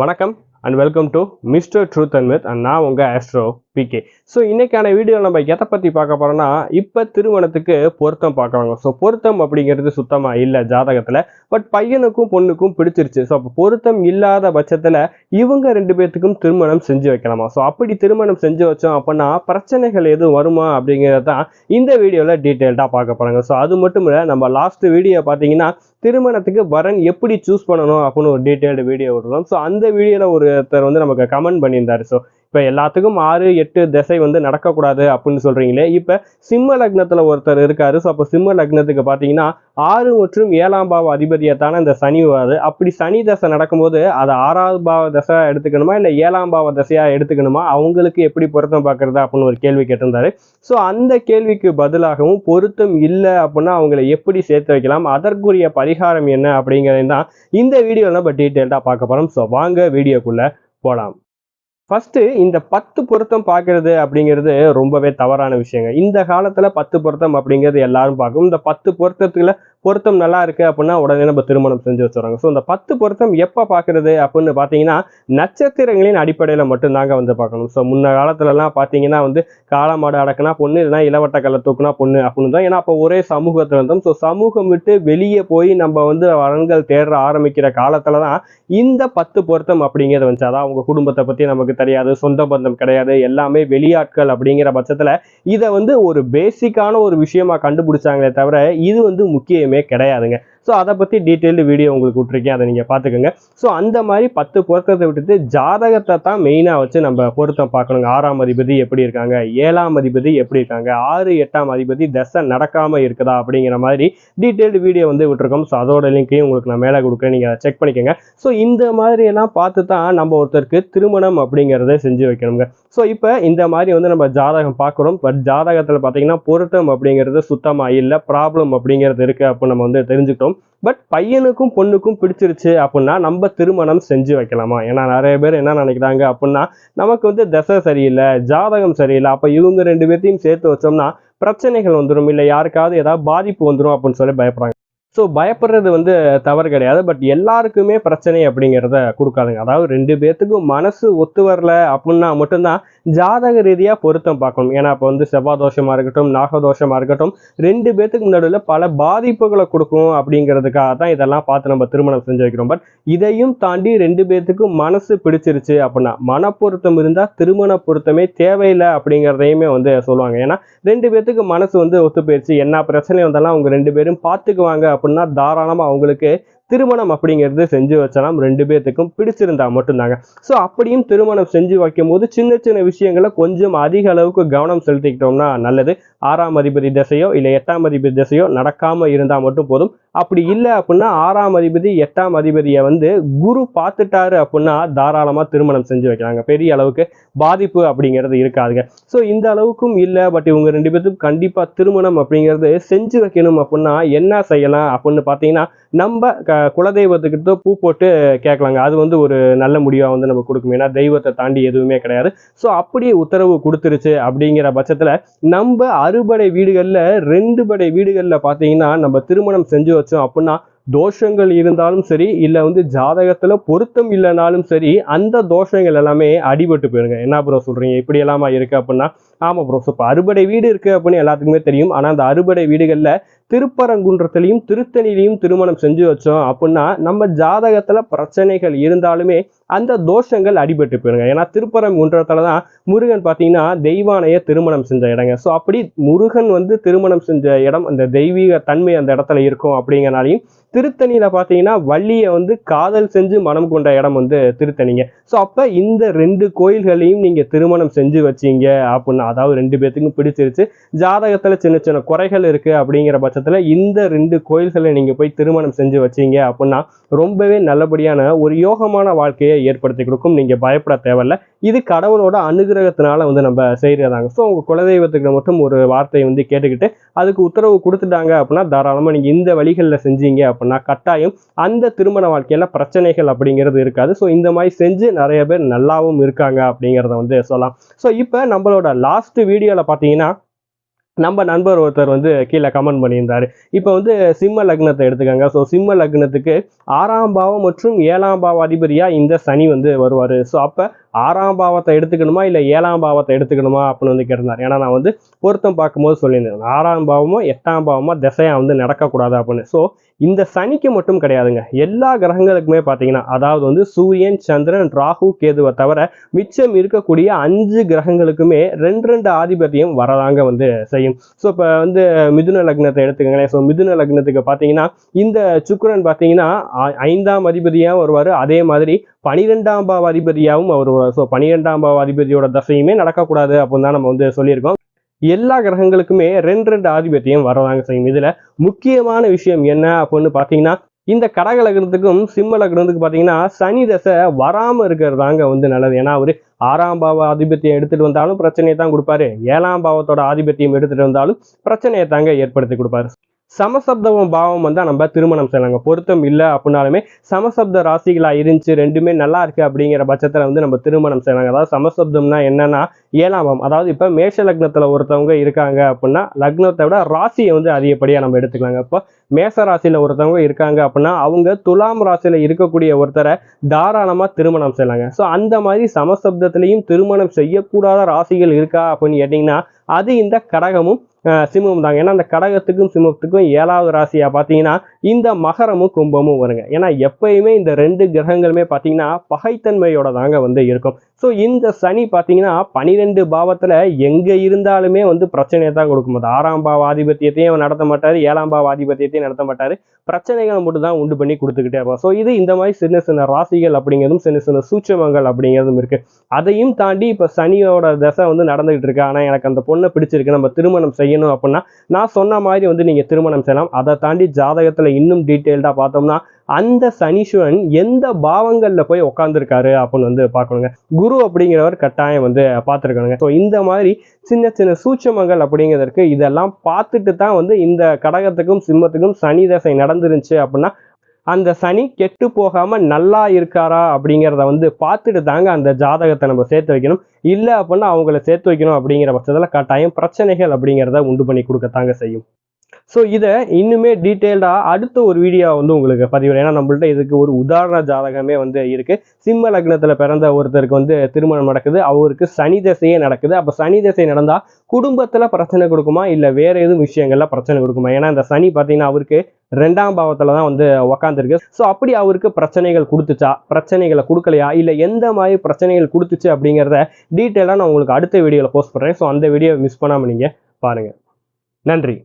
வணக்கம் and welcome to mister truth and myth and நான் உங்கள் ஆஸ்ட்ரோ பிகே. ஸோ இன்னைக்கான வீடியோ நம்ம எதை பற்றி பார்க்க போகிறோம்னா, இப்போ திருமணத்துக்கு பொருத்தம் பார்க்குறாங்க. ஸோ பொருத்தம் அப்படிங்கிறது சுத்தமாக இல்லை ஜாதகத்தில். பட் பையனுக்கும் பொண்ணுக்கும் பிடிச்சிருச்சு. ஸோ அப்போ பொருத்தம் இல்லாத பட்சத்தில் இவங்க ரெண்டு பேர்த்துக்கும் திருமணம் செஞ்சு வைக்கலாமா? ஸோ அப்படி திருமணம் செஞ்சு வச்சோம் அப்படின்னா பிரச்சனைகள் எதுவும் வருமா அப்படிங்கிறது தான் இந்த வீடியோவில் டீட்டெயில்டாக பார்க்க போகிறாங்க. ஸோ அது மட்டும் இல்லை, நம்ம லாஸ்ட் வீடியோ பார்த்தீங்கன்னா திருமணத்துக்கு வரன் எப்படி சூஸ் பண்ணணும் அப்படின்னு ஒரு டீட்டெயில்டு வீடியோ விடுறோம். ஸோ அந்த வீடியோவில் ஒருத்தர் வந்து நமக்கு கமெண்ட் பண்ணியிருந்தாரு. ஸோ இப்போ எல்லாத்துக்கும் 6-8 திசை வந்து நடக்கக்கூடாது அப்படின்னு சொல்கிறீங்களே, இப்போ சிம்ம லக்னத்தில் ஒருத்தர் இருக்காரு. ஸோ அப்போ சிம்ம லக்னத்துக்கு பார்த்தீங்கன்னா 6 மற்றும் 7ஆம் பாவ அதிபதியத்தான இந்த சனி வருது. அப்படி சனி தசை நடக்கும்போது அதை 6வது பாவ தசை எடுத்துக்கணுமா இல்லை 7ஆம் பாவ தசையாக எடுத்துக்கணுமா, அவங்களுக்கு எப்படி பொருத்தம் பார்க்குறது அப்படின்னு ஒரு கேள்வி கேட்டிருந்தாரு. ஸோ அந்த கேள்விக்கு பதிலாகவும் பொருத்தம் இல்லை அப்படின்னா அவங்களை எப்படி சேர்த்து வைக்கலாம், அதற்குரிய பரிகாரம் என்ன அப்படிங்கிறது தான் இந்த வீடியோவில் நம்ம டீட்டெயில்டாக பார்க்க போகிறோம். ஸோ வாங்க வீடியோக்குள்ளே போகலாம். ஃபர்ஸ்ட் இந்த 10 பொருத்தம் பார்க்கறது அப்படிங்கிறது ரொம்பவே தவறான விஷயங்க. இந்த காலத்துல 10 பொருத்தம் அப்படிங்கிறது எல்லாரும் பார்க்கும். இந்த 10 பொருத்தத்துல பொருத்தம் நல்லா இருக்கு அப்படின்னா உடனே நம்ம திருமணம் செஞ்சு வச்சுறாங்க. ஸோ இந்த 10 பொருத்தம் எப்போ பார்க்கறது அப்படின்னு பார்த்தீங்கன்னா நட்சத்திரங்களின் அடிப்படையில் மட்டும்தாங்க வந்து பார்க்கணும். ஸோ முன்ன காலத்துலலாம் பார்த்தீங்கன்னா வந்து காளமாடு அடக்குனா பொண்ணு, இல்லைன்னா இளவட்ட கல்லை தூக்குனா பொண்ணு அப்படின்னு தான். ஏன்னா அப்போ ஒரே சமூகத்தில் இருந்தோம். ஸோ சமூகம் விட்டு வெளியே போய் நம்ம வந்து வரன்கள் தேட ஆரம்பிக்கிற காலத்துல தான் இந்த 10 பொருத்தம் அப்படிங்கிறது வந்துச்சு. அதான் அவங்க குடும்பத்தை பற்றி நமக்கு தெரியாது, சொந்த பந்தம் கிடையாது, எல்லாமே வெளியாட்கள் அப்படிங்கிற பட்சத்தில் இதை வந்து ஒரு பேசிக்கான ஒரு விஷயமா கண்டுபிடிச்சாங்களே தவிர இது வந்து முக்கியமே கிடையாதுங்க. ஸோ அதை பற்றி டீட்டெயில்டு வீடியோ உங்களுக்கு விட்டுருக்கேன், அதை நீங்கள் பார்த்துக்கோங்க. ஸோ அந்த மாதிரி 10 பொருத்தத்தை விட்டுட்டு ஜாதகத்தை தான் மெயினாக வச்சு நம்ம பொருத்தம் பார்க்கணுங்க. 6ஆம் அதிபதி எப்படி இருக்காங்க, 7ஆம் அதிபதி எப்படி இருக்காங்க, 6-8ஆம் அதிபதி தசை நடக்காமல் இருக்குதா அப்படிங்கிற மாதிரி டீட்டெயில்டு வீடியோ வந்து விட்டுருக்கோம். ஸோ அதோட லிங்க்கையும் உங்களுக்கு நான் மேலே கொடுக்குறேன், நீங்கள் அதை செக் பண்ணிக்கோங்க. ஸோ இந்த மாதிரி எல்லாம் பார்த்து தான் நம்ம ஒருத்தருக்கு திருமணம் அப்படிங்கிறத செஞ்சு வைக்கணுங்க. ஸோ இப்போ இந்த மாதிரி வந்து நம்ம ஜாதகம் பார்க்குறோம். பட் ஜாதகத்தில் பார்த்தீங்கன்னா பொருத்தம் அப்படிங்கிறது சுத்தமாக இல்லை, ப்ராப்ளம் அப்படிங்கிறது இருக்குது அப்படின்னு நம்ம வந்து தெரிஞ்சுக்கிட்டோம். பட் பையனுக்கும் பொண்ணுக்கும் பிடிச்சிருச்சு அப்படின்னா நம்ம திருமணம் செஞ்சு வைக்கலாமா? ஏன்னா நிறைய பேர் என்ன நினைக்கிறாங்க அப்படின்னா, நமக்கு வந்து தசை சரியில்லை, ஜாதகம் சரியில்லை, அப்போ இவங்க ரெண்டு பேர்த்தையும் சேர்த்து வச்சோம்னா பிரச்சனைகள் வந்துடும், இல்லை யாருக்காவது ஏதாவது பாதிப்பு வந்துடும் அப்படின்னு சொல்லி பயப்படுறாங்க. ஸோ பயப்படுறது வந்து தவறு கிடையாது. பட் எல்லாருக்குமே பிரச்சனை அப்படிங்கிறத கொடுக்காதுங்க. அதாவது ரெண்டு பேர்த்துக்கும் மனசு ஒத்து வரல அப்படின்னா மட்டும்தான் ஜாதக ரீதியாக பொருத்தம் பார்க்கணும். ஏன்னா இப்போ வந்து செவ்வாய் தோஷமாக இருக்கட்டும், நாகதோஷமாக இருக்கட்டும், ரெண்டு பேர்த்துக்கு நடுவில் பல பாதிப்புகளை கொடுக்கும் அப்படிங்கிறதுக்காக தான் இதெல்லாம் பார்த்து நம்ம திருமணம் செஞ்சு வைக்கிறோம். பட் இதையும் தாண்டி ரெண்டு பேர்த்துக்கும் மனசு பிடிச்சிருச்சு அப்படின்னா, மனப்பொருத்தம் இருந்தால் திருமண பொருத்தமே தேவையில்லை அப்படிங்கிறதையுமே வந்து சொல்லுவாங்க. ஏன்னா ரெண்டு பேர்த்துக்கு மனசு வந்து ஒத்து போயிடுச்சு, என்ன பிரச்சனை வந்தாலும் அவங்க ரெண்டு பேரும் பார்த்துக்குவாங்க அப்படின்னா தாராளமாக அவங்களுக்கு திருமணம் அப்படிங்கிறது செஞ்சு வச்சலாம். ரெண்டு பேர்த்துக்கும் பிடிச்சிருந்தா மட்டும்தாங்க. ஸோ அப்படியும் திருமணம் செஞ்சு வைக்கும் போது சின்ன சின்ன விஷயங்களை கொஞ்சம் அதிக அளவுக்கு கவனம் செலுத்திக்கிட்டோம்னா நல்லது. 6ஆம் அதிபதி திசையோ இல்லை 8ஆம் அதிபதி திசையோ நடக்காமல் இருந்தால் மட்டும் போதும். அப்படி இல்லை அப்படின்னா 6ஆம் அதிபதி 8ஆம் அதிபதியை வந்து குரு பார்த்துட்டாரு அப்படின்னா தாராளமாக திருமணம் செஞ்சு வைக்கிறாங்க. பெரிய அளவுக்கு பாதிப்பு அப்படிங்கிறது இருக்காதுங்க. ஸோ இந்த அளவுக்கும் இல்லை, பட் இவங்க ரெண்டு பேர்த்துக்கும் கண்டிப்பாக திருமணம் அப்படிங்கிறது செஞ்சு வைக்கணும் அப்படின்னா என்ன செய்யலாம் அப்படின்னு பார்த்தீங்கன்னா, நம்ம குலதெய்வத்துக்கிட்ட பூ போட்டு கேட்கலாங்க. அது வந்து ஒரு நல்ல முடிவாக வந்து நம்ம கொடுக்கும். ஏன்னா தெய்வத்தை தாண்டி எதுவுமே கிடையாது. ஸோ அப்படியே உத்தரவு கொடுத்துருச்சு அப்படிங்கிற பட்சத்தில் நம்ம அறுபடை வீடுகளில் 2 படை வீடுகளில் பார்த்தீங்கன்னா நம்ம திருமணம் செஞ்சு வச்சோம் அப்படின்னா தோஷங்கள் இருந்தாலும் சரி, இல்லை வந்து ஜாதகத்தில் பொருத்தம் இல்லைனாலும் சரி, அந்த தோஷங்கள் எல்லாமே அடிபட்டு போயிருங்க. என்ன ப்ரோ சொல்கிறீங்க, இப்படி எல்லாமா இருக்குது அப்படின்னா, ஆமாம் ப்ரோ. ஸோ இப்போ அறுபடை வீடு இருக்குது அப்படின்னு எல்லாத்துக்குமே தெரியும். ஆனால் அந்த அறுபடை வீடுகளில் திருப்பரங்குன்றத்திலையும் திருத்தணிலையும் திருமணம் செஞ்சு வச்சோம் அப்படின்னா நம்ம ஜாதகத்தில் பிரச்சனைகள் இருந்தாலுமே அந்த தோஷங்கள் அடிபட்டு போயிருங்க. ஏன்னா திருப்பரங்குன்றத்துல தான் முருகன் பார்த்தீங்கன்னா தெய்வானைய திருமணம் செஞ்ச இடங்க. ஸோ அப்படி முருகன் வந்து திருமணம் செஞ்ச இடம், அந்த தெய்வீக தன்மை அந்த இடத்துல இருக்கும் அப்படிங்கிறனாலையும் திருத்தணியில பார்த்தீங்கன்னா வள்ளியை வந்து காதல் செஞ்சு மனம் கொண்ட இடம் வந்து திருத்தணிங்க. ஸோ அப்போ இந்த 2 கோயில்களையும் நீங்கள் திருமணம் செஞ்சு வச்சீங்க அப்படின்னா, அதாவது 2 பேர்த்துக்கும் பிடிச்சிருச்சு, ஜாதகத்தில் சின்ன சின்ன குறைகள் இருக்குது அப்படிங்கிற பட்சத்தில் இந்த 2 கோயில்களை நீங்கள் போய் திருமணம் செஞ்சு வச்சீங்க அப்படின்னா ரொம்பவே நல்லபடியான ஒரு யோகமான வாழ்க்கையை ஏற்படுத்தி கொடுக்கும். நீங்கள் பயப்பட தேவையில்லை. இது கடவுளோட அனுகிரகத்தினால வந்து நம்ம செய்கிறதாங்க. ஸோ உங்கள் குலதெய்வத்துக்கு மட்டும் ஒரு வார்த்தையை வந்து கேட்டுக்கிட்டு அதுக்கு உத்தரவு கொடுத்துட்டாங்க அப்படின்னா தாராளமாக நீங்கள் இந்த வழிகளில் செஞ்சீங்க அப்படின்னா கட்டாயம் அந்த திருமண வாழ்க்கையில் பிரச்சனைகள் அப்படிங்கிறது இருக்காது. ஸோ இந்த மாதிரி செஞ்சு நிறைய பேர் நல்லாவும் இருக்காங்க அப்படிங்கிறத வந்து சொல்லலாம். ஸோ இப்போ நம்மளோட லாஸ்ட் வீடியோவில் பார்த்தீங்கன்னா நம்ம நண்பர் ஒருத்தர் வந்து கீழே கமெண்ட் பண்ணியிருந்தாரு. இப்போ வந்து சிம்ம லக்னத்தை எடுத்துக்கோங்க. ஸோ சிம்ம லக்னத்துக்கு 6ஆம் பாவம் மற்றும் 7ஆம் பாவ அதிபதியா இந்த சனி வந்து வருவார். ஸோ அப்போ 6ஆம் பாவத்தை எடுத்துக்கணுமா இல்லை 7ஆம் பாவத்தை எடுத்துக்கணுமா அப்படின்னு வந்து கேட்டிருந்தார். ஏன்னா நான் வந்து பொருத்தம் பார்க்கும்போது சொல்லியிருந்தேன் 6ஆம் பாவமோ 8ஆம் பாவமோ திசையா வந்து நடக்கக்கூடாது அப்படின்னு. ஸோ இந்த சனிக்கு மட்டும் கிடையாதுங்க, எல்லா கிரகங்களுக்குமே பார்த்தீங்கன்னா, அதாவது வந்து சூரியன், சந்திரன், ராகு, கேதுவை தவிர மிச்சம் இருக்கக்கூடிய 5 கிரகங்களுக்குமே 2 ஆதிபத்தியம் வரதாங்க வந்து செய்யும். ஸோ இப்போ வந்து மிதுன லக்னத்தை எடுத்துக்கங்களேன். ஸோ மிதுன லக்னத்துக்கு பார்த்தீங்கன்னா இந்த சுக்கிரன் பார்த்தீங்கன்னா 5ஆம் அதிபதியாகவும் வருவார், அதே மாதிரி 12ஆம் பாவ அதிபதியாகவும் அவர் வருவார். ஸோ 12ஆம் பாவ அதிபதியோட தசையுமே நடக்கக்கூடாது அப்படின்னு தான் நம்ம வந்து சொல்லியிருக்கோம். எல்லா கிரகங்களுக்குமே 2 ஆதிபத்தியம் வரதாங்க செய்யும். இதுல முக்கியமான விஷயம் என்ன அப்படின்னு பார்த்தீங்கன்னா, இந்த கடக லக்னத்துக்கும் சிம்ம லக்னத்துக்கு பார்த்தீங்கன்னா சனி தசை வராமல் இருக்கிறதாங்க வந்து நல்லது. ஏன்னா அவரு 6ஆம் பாவ ஆதிபத்தியம் எடுத்துட்டு வந்தாலும் பிரச்சனையை தான் கொடுப்பாரு, 7ஆம் பாவத்தோட ஆதிபத்தியம் எடுத்துட்டு வந்தாலும் பிரச்சனையை தாங்க ஏற்படுத்தி கொடுப்பாரு. சமசப்தம் பாவம் வந்தா நம்ம திருமணம் செய்யலாங்க. பொருத்தம் இல்லை அப்படின்னாலுமே சமசப்த ராசிகளா இருந்துச்சு, ரெண்டுமே நல்லா இருக்கு அப்படிங்கிற பட்சத்துல வந்து நம்ம திருமணம் செய்யலாங்க. அதாவது சமசப்தம்னா என்னன்னா 7ஆம் பாவம். அதாவது இப்ப மேஷ லக்னத்துல ஒருத்தவங்க இருக்காங்க அப்படின்னா லக்னத்தை விட ராசியை வந்து அதிகப்படியா நம்ம எடுத்துக்கலாங்க. இப்போ மேச ராசியில ஒருத்தவங்க இருக்காங்க அப்படின்னா அவங்க துலாம் ராசியில இருக்கக்கூடிய ஒருத்தரை தாராளமா திருமணம் செய்யலாங்க. ஸோ அந்த மாதிரி சமசப்தத்திலையும் திருமணம் செய்யக்கூடாத ராசிகள் இருக்கா அப்படின்னு கேட்டீங்கன்னா அது இந்த கடகமும் சிம்மம் தாங்க. ஏன்னா அந்த கடகத்துக்கும் சிம்மத்துக்கும் 7வது ராசியா பார்த்தீங்கன்னா இந்த மகரமும் கும்பமும் வருங்க. ஏன்னா எப்பயுமே இந்த 2 கிரகங்களுமே பார்த்தீங்கன்னா பகைத்தன்மையோட தாங்க வந்து இருக்கும். ஸோ இந்த சனி பார்த்தீங்கன்னா 12 பாவத்துல எங்க இருந்தாலுமே வந்து பிரச்சனையை தான் கொடுக்கும். அது 6ஆம் பாவ ஆதிபத்தியத்தையும் நடத்த மாட்டாரு, 7ஆம் பாவ ஆதிபத்தியத்தையும் நடத்த மாட்டாரு, பிரச்சனைகளை மட்டும் தான் உண்டு பண்ணி கொடுத்துக்கிட்டே இருப்பார். ஸோ இது இந்த மாதிரி சின்ன சின்ன ராசிகள் அப்படிங்கிறதும் சின்ன சின்ன சூட்சமங்கள் அப்படிங்கிறதும் இருக்கு. அதையும் தாண்டி இப்போ சனியோட தசை வந்து நடந்துகிட்டு இருக்கு, ஆனால் எனக்கு அந்த பொண்ணை பிடிச்சிருக்கு, நம்ம திருமணம் செய்யணும் அப்படின்னா நான் சொன்ன மாதிரி வந்து நீங்க திருமணம் செய்யலாம். அதை தாண்டி ஜாதகத்துல இன்னும் டீட்டெயில்டா பார்த்தோம்னா அந்த சனீஸ்வரன் எந்த பாவங்கள்ல போய் உட்காந்துருக்காரு அப்படின்னு வந்து பார்க்கணுங்க. குரு அப்படிங்கிறவர் கட்டாயம் வந்து பார்த்துருக்கணுங்க. ஸோ இந்த மாதிரி சின்ன சின்ன சூட்சமங்கள் அப்படிங்கிறதுக்கு இதெல்லாம் பார்த்துட்டு தான் வந்து இந்த கடகத்துக்கும் சிம்மத்துக்கும் சனி தசை நடந்துருந்துச்சு அப்படின்னா அந்த சனி கெட்டு போகாம நல்லா இருக்காரா அப்படிங்கிறத வந்து பார்த்துட்டு தாங்க அந்த ஜாதகத்தை நம்ம சேர்த்து வைக்கணும். இல்லை அப்படின்னா அவங்கள சேர்த்து வைக்கணும் அப்படிங்கிற பட்சத்தில் கட்டாயம் பிரச்சனைகள் அப்படிங்கிறத உண்டு பண்ணி கொடுக்கத்தாங்க செய்யும். ஸோ இதை இன்னுமே டீட்டெயில்டாக அடுத்த ஒரு வீடியோ வந்து உங்களுக்கு பதிவு. ஏன்னா நம்மள்ட்ட இதுக்கு ஒரு உதாரண ஜாதகமே வந்து இருக்குது. சிம்ம லக்னத்தில் பிறந்த ஒருத்தருக்கு வந்து திருமணம் நடக்குது, அவருக்கு சனி தசையே நடக்குது. அப்போ சனி தசை நடந்தால் குடும்பத்தில் பிரச்சனை கொடுக்குமா இல்லை வேற எதுவும் விஷயங்கள்ல பிரச்சனை கொடுக்குமா? ஏன்னா இந்த சனி பார்த்தீங்கன்னா அவருக்கு 2ஆம் பாவத்தில் தான் வந்து உக்காந்துருக்கு. ஸோ அப்படி அவருக்கு பிரச்சனைகள் கொடுத்துச்சா, பிரச்சனைகளை கொடுக்கலையா, இல்லை எந்த மாதிரி பிரச்சனைகள் கொடுத்துச்சு அப்படிங்கிறத டீட்டெயிலாக நான் உங்களுக்கு அடுத்த வீடியோவில் போஸ்ட் பண்ணுறேன். ஸோ அந்த வீடியோவை மிஸ் பண்ணாமல் நீங்கள் பாருங்கள். நன்றி.